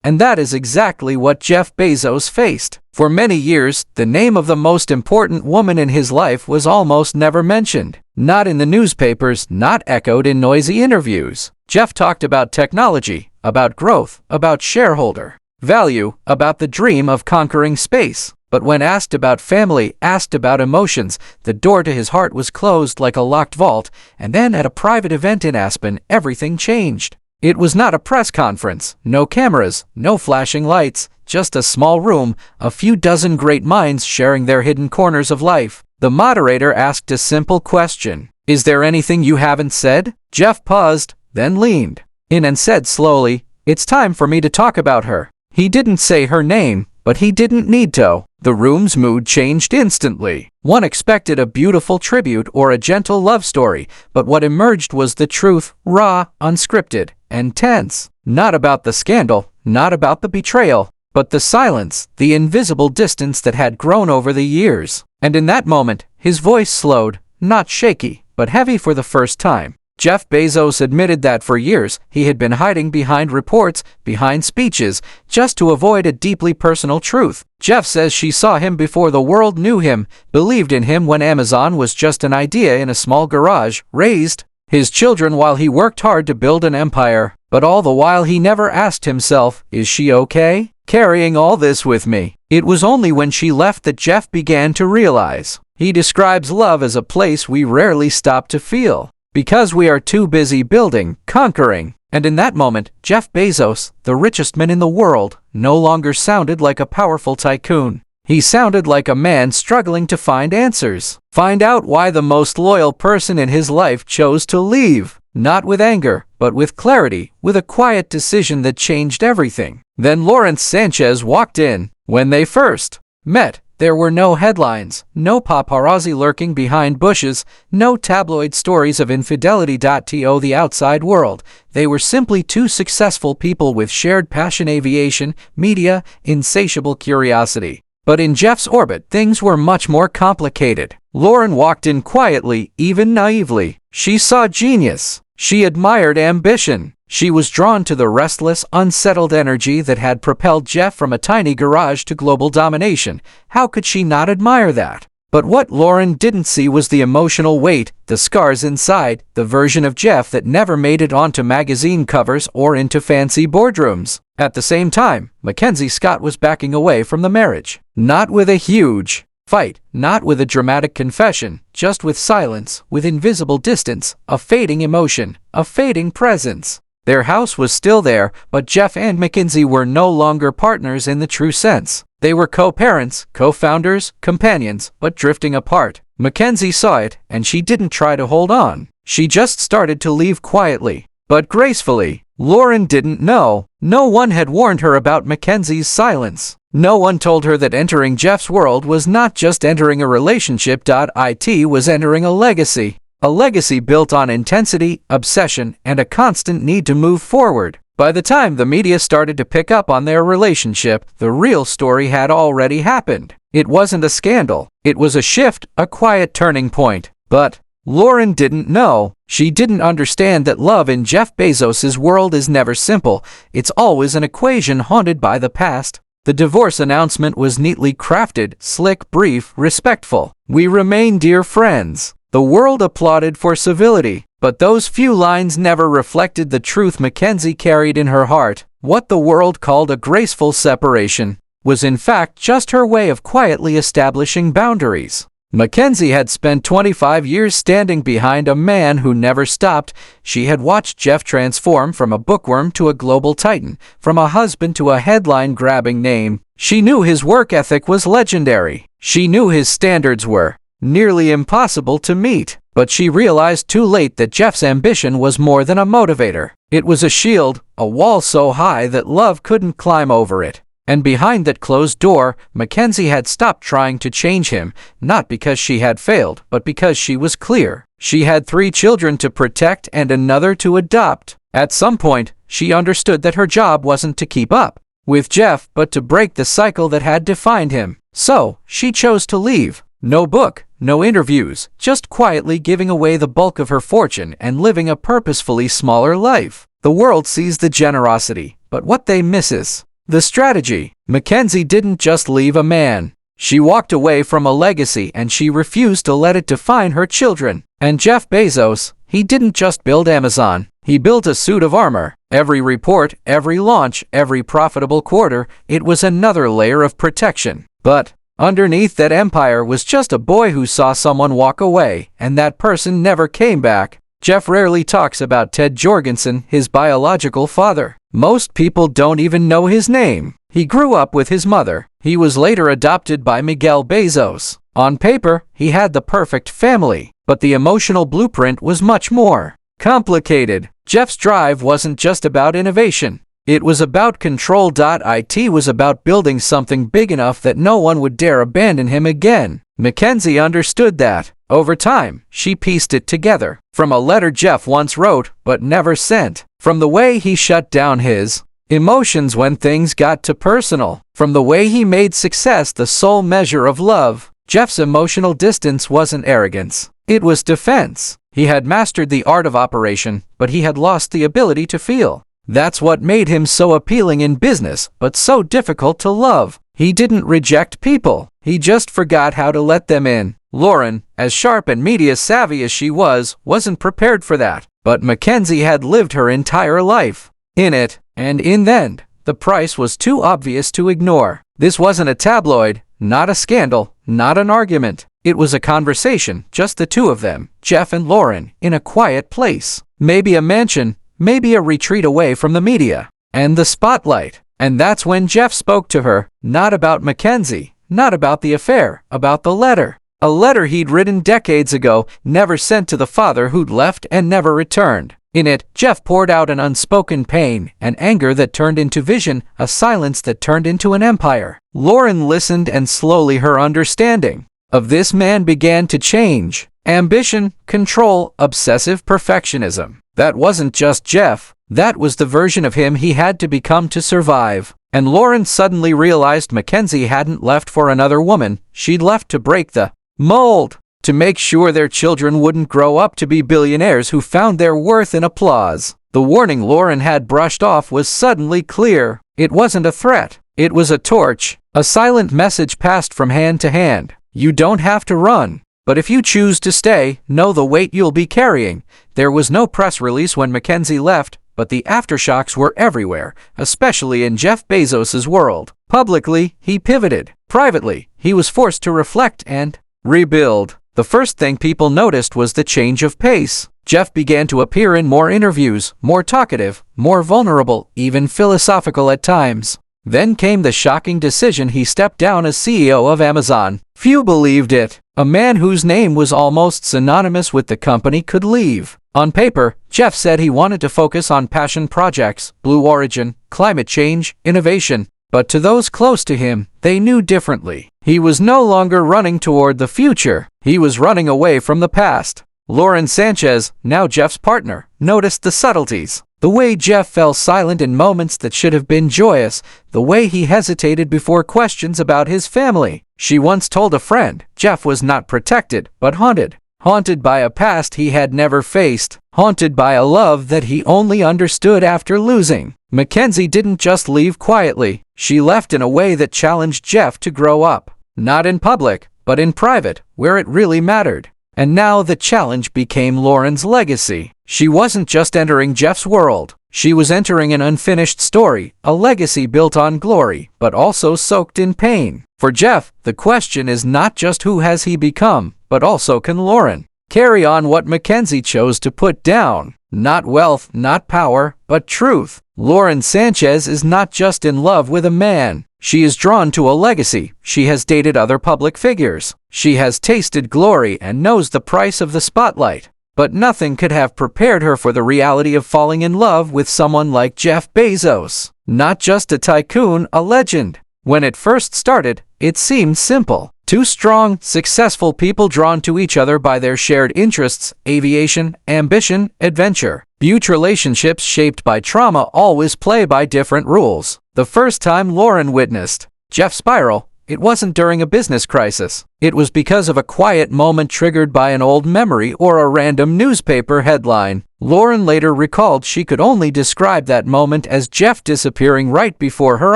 And that is exactly what Jeff Bezos faced. For many years, the name of the most important woman in his life was almost never mentioned. Not in the newspapers, not echoed in noisy interviews. Jeff talked about technology, about growth, about shareholder value, about the dream of conquering space. But when asked about family, asked about emotions, the door to his heart was closed like a locked vault, and then at a private event in Aspen, everything changed. It was not a press conference, no cameras, no flashing lights, just a small room, a few dozen great minds sharing their hidden corners of life. The moderator asked a simple question. Is there anything you haven't said? Jeff paused, then leaned in and said slowly, it's time for me to talk about her. He didn't say her name, but he didn't need to. The room's mood changed instantly. One expected a beautiful tribute or a gentle love story, but what emerged was the truth, raw, unscripted, and tense. Not about the scandal, not about the betrayal, but the silence, the invisible distance that had grown over the years. And in that moment, his voice slowed, not shaky, but heavy for the first time. Jeff Bezos admitted that for years he had been hiding behind reports, behind speeches, just to avoid a deeply personal truth. Jeff says she saw him before the world knew him, believed in him when Amazon was just an idea in a small garage, raised his children while he worked hard to build an empire. But all the while he never asked himself, is she okay? Carrying all this with me. It was only when she left that Jeff began to realize. He describes love as a place we rarely stop to feel, because we are too busy building, conquering. And in that moment, Jeff Bezos, the richest man in the world, no longer sounded like a powerful tycoon. He sounded like a man struggling to find answers. Find out why the most loyal person in his life chose to leave. Not with anger, but with clarity, with a quiet decision that changed everything. Then Lawrence Sánchez walked in. When they first met, there were no headlines, no paparazzi lurking behind bushes, no tabloid stories of infidelity. To the outside world, they were simply two successful people with shared passion: aviation, media, insatiable curiosity. But in Jeff's orbit, things were much more complicated. Lauren walked in quietly, even naively. She saw genius. She admired ambition. She was drawn to the restless, unsettled energy that had propelled Jeff from a tiny garage to global domination. How could she not admire that? But what Lauren didn't see was the emotional weight, the scars inside, the version of Jeff that never made it onto magazine covers or into fancy boardrooms. At the same time, MacKenzie Scott was backing away from the marriage. Not with a huge fight, not with a dramatic confession, just with silence, with invisible distance, a fading emotion, a fading presence. Their house was still there, but Jeff and MacKenzie were no longer partners in the true sense. They were co-parents, co-founders, companions, but drifting apart. MacKenzie saw it, and she didn't try to hold on. She just started to leave quietly, but gracefully. Lauren didn't know. No one had warned her about MacKenzie's silence. No one told her that entering Jeff's world was not just entering a relationship. It was entering a legacy. A legacy built on intensity, obsession, and a constant need to move forward. By the time the media started to pick up on their relationship, the real story had already happened. It wasn't a scandal. It was a shift, a quiet turning point. But Lauren didn't know. She didn't understand that love in Jeff Bezos' world is never simple. It's always an equation haunted by the past. The divorce announcement was neatly crafted, slick, brief, respectful. We remain dear friends. The world applauded for civility, but those few lines never reflected the truth MacKenzie carried in her heart. What the world called a graceful separation was in fact just her way of quietly establishing boundaries. MacKenzie had spent 25 years standing behind a man who never stopped. She had watched Jeff transform from a bookworm to a global titan, from a husband to a headline-grabbing name. She knew his work ethic was legendary. She knew his standards were nearly impossible to meet. But she realized too late that Jeff's ambition was more than a motivator. It was a shield, a wall so high that love couldn't climb over it. And behind that closed door, MacKenzie had stopped trying to change him, not because she had failed, but because she was clear. She had 3 children to protect and another to adopt. At some point, she understood that her job wasn't to keep up with Jeff, but to break the cycle that had defined him. So, she chose to leave. No book, no interviews, just quietly giving away the bulk of her fortune and living a purposefully smaller life. The world sees the generosity, but what they miss is The strategy. MacKenzie didn't just leave a man. She walked away from a legacy and she refused to let it define her children. And Jeff Bezos, he didn't just build Amazon. He built a suit of armor. Every report, every launch, every profitable quarter, it was another layer of protection. But underneath that empire was just a boy who saw someone walk away, and that person never came back. Jeff rarely talks about Ted Jorgensen, his biological father. Most people don't even know his name. He grew up with his mother. He was later adopted by Miguel Bezos. On paper, he had the perfect family, but the emotional blueprint was much more complicated. Jeff's drive wasn't just about innovation. It was about control. It was about building something big enough that no one would dare abandon him again. MacKenzie understood that. Over time, she pieced it together. From a letter Jeff once wrote, but never sent. From the way he shut down his emotions when things got too personal. From the way he made success the sole measure of love. Jeff's emotional distance wasn't arrogance. It was defense. He had mastered the art of operation, but he had lost the ability to feel. That's what made him so appealing in business, but so difficult to love. He didn't reject people. He just forgot how to let them in. Lauren, as sharp and media savvy as she was, wasn't prepared for that. But MacKenzie had lived her entire life in it, and in the end, the price was too obvious to ignore. This wasn't a tabloid, not a scandal, not an argument. It was a conversation, just the two of them, Jeff and Lauren, in a quiet place. Maybe a mansion, maybe a retreat away from the media and the spotlight. And that's when Jeff spoke to her, not about MacKenzie, not about the affair, about the letter. A letter he'd written decades ago, never sent to the father who'd left and never returned. In it, Jeff poured out an unspoken pain, an anger that turned into vision, a silence that turned into an empire. Lauren listened, and slowly her understanding of this man began to change. Ambition, control, obsessive perfectionism. That wasn't just Jeff. That was the version of him he had to become to survive. And Lauren suddenly realized MacKenzie hadn't left for another woman. She'd left to break the mold, to make sure their children wouldn't grow up to be billionaires who found their worth in applause. The warning Lauren had brushed off was suddenly clear. It wasn't a threat. It was a torch, a silent message passed from hand to hand. You don't have to run, but if you choose to stay, know the weight you'll be carrying. There was no press release when MacKenzie left, but the aftershocks were everywhere, especially in Jeff Bezos' world. Publicly, he pivoted. Privately, he was forced to reflect and rebuild. The first thing people noticed was the change of pace. Jeff began to appear in more interviews, more talkative, more vulnerable, even philosophical at times. Then came the shocking decision: he stepped down as CEO of Amazon. Few believed it. A man whose name was almost synonymous with the company could leave. On paper, Jeff said he wanted to focus on passion projects, Blue Origin, climate change, innovation. But to those close to him, they knew differently. He was no longer running toward the future. He was running away from the past. Lauren Sánchez, now Jeff's partner, noticed the subtleties. The way Jeff fell silent in moments that should have been joyous, the way he hesitated before questions about his family. She once told a friend, Jeff was not protected, but haunted. Haunted by a past he had never faced. Haunted by a love that he only understood after losing. MacKenzie didn't just leave quietly. She left in a way that challenged Jeff to grow up. Not in public, but in private, where it really mattered. And now the challenge became Lauren's legacy. She wasn't just entering Jeff's world. She was entering an unfinished story, a legacy built on glory, but also soaked in pain. For Jeff, the question is not just who has he become, but also can Lauren carry on what MacKenzie chose to put down. Not wealth, not power, but truth. Lauren Sánchez is not just in love with a man. She is drawn to a legacy. She has dated other public figures. She has tasted glory and knows the price of the spotlight. But nothing could have prepared her for the reality of falling in love with someone like Jeff Bezos. Not just a tycoon, a legend. When it first started, it seemed simple. Two strong, successful people drawn to each other by their shared interests, aviation, ambition, adventure. Huge relationships shaped by trauma always play by different rules. The first time Lauren witnessed Jeff's spiral, it wasn't during a business crisis. It was because of a quiet moment triggered by an old memory or a random newspaper headline. Lauren later recalled she could only describe that moment as Jeff disappearing right before her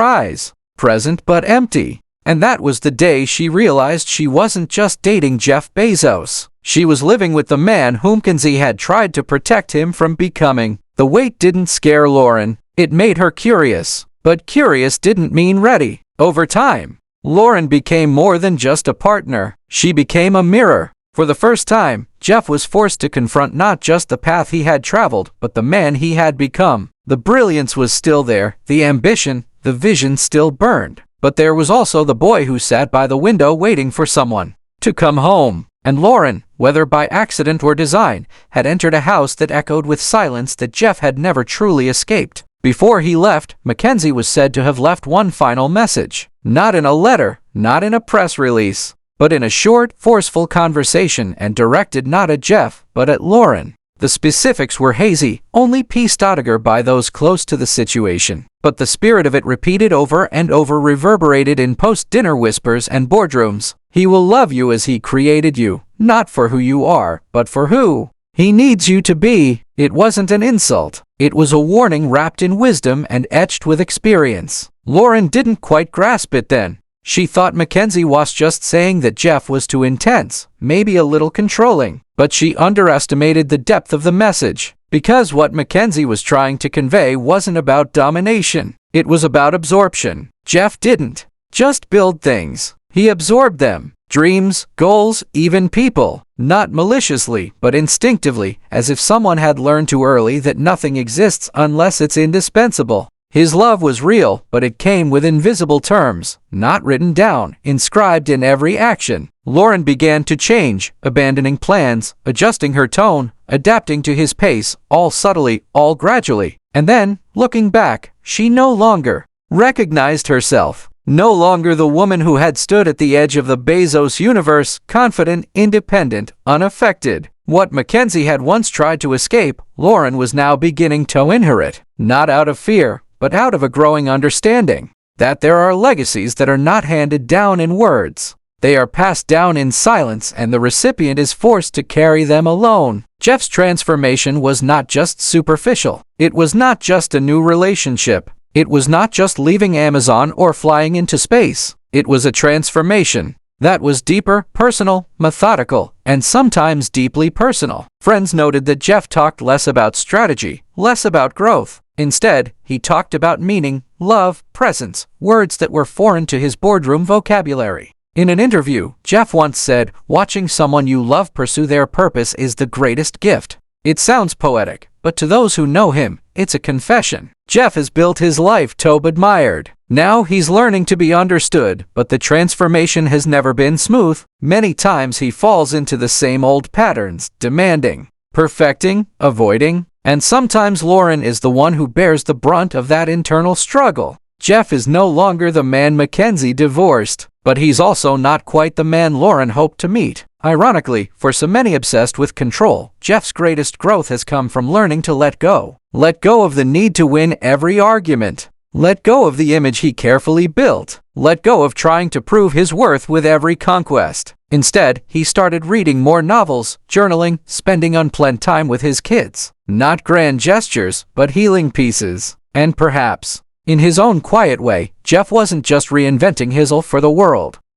eyes, present but empty. And that was the day she realized she wasn't just dating Jeff Bezos. She was living with the man whom MacKenzie had tried to protect him from becoming. The wait didn't scare Lauren. It made her curious. But curious didn't mean ready. Over time, Lauren became more than just a partner. She became a mirror. For the first time, Jeff was forced to confront not just the path he had traveled, but the man he had become. The brilliance was still there, the ambition, the vision still burned. But there was also the boy who sat by the window waiting for someone to come home. And Lauren, whether by accident or design, had entered a house that echoed with silence that Jeff had never truly escaped. Before he left, MacKenzie was said to have left one final message. Not in a letter, not in a press release, but in a short, forceful conversation and directed not at Jeff, but at Lauren. The specifics were hazy, only pieced together by those close to the situation. But the spirit of it repeated over and over reverberated in post-dinner whispers and boardrooms. He will love you as he created you, not for who you are, but for who he needs you to be. It wasn't an insult. It was a warning wrapped in wisdom and etched with experience. Lauren didn't quite grasp it then. She thought MacKenzie was just saying that Jeff was too intense, maybe a little controlling. But she underestimated the depth of the message. Because what MacKenzie was trying to convey wasn't about domination. It was about absorption. Jeff didn't just build things. He absorbed them. Dreams, goals, even people. Not maliciously, but instinctively, as if someone had learned too early that nothing exists unless it's indispensable. His love was real, but it came with invisible terms, not written down, inscribed in every action. Lauren began to change, abandoning plans, adjusting her tone, adapting to his pace, all subtly, all gradually. And then, looking back, she no longer recognized herself. No longer the woman who had stood at the edge of the Bezos universe, confident, independent, unaffected. What MacKenzie had once tried to escape, Lauren was now beginning to inherit, not out of fear, but out of a growing understanding that there are legacies that are not handed down in words. They are passed down in silence, and the recipient is forced to carry them alone. Jeff's transformation was not just superficial. It was not just a new relationship. It was not just leaving Amazon or flying into space. It was a transformation that was deeper, personal, methodical, and sometimes deeply personal. Friends noted that Jeff talked less about strategy, less about growth. Instead, he talked about meaning, love, presence, words that were foreign to his boardroom vocabulary. In an interview, Jeff once said, "Watching someone you love pursue their purpose is the greatest gift." It sounds poetic, but to those who know him, it's a confession. Jeff has built his life to be admired. Now he's learning to be understood, but the transformation has never been smooth. Many times he falls into the same old patterns, demanding, perfecting, avoiding, and sometimes Lauren is the one who bears the brunt of that internal struggle. Jeff is no longer the man MacKenzie divorced, but he's also not quite the man Lauren hoped to meet. Ironically, for so many obsessed with control, Jeff's greatest growth has come from learning to let go. Let go of the need to win every argument. Let go of the image he carefully built. Let go of trying to prove his worth with every conquest. Instead, he started reading more novels, journaling, spending unplanned time with his kids. Not grand gestures, but healing pieces. And perhaps, in his own quiet way, Jeff wasn't just reinventing his life for the world.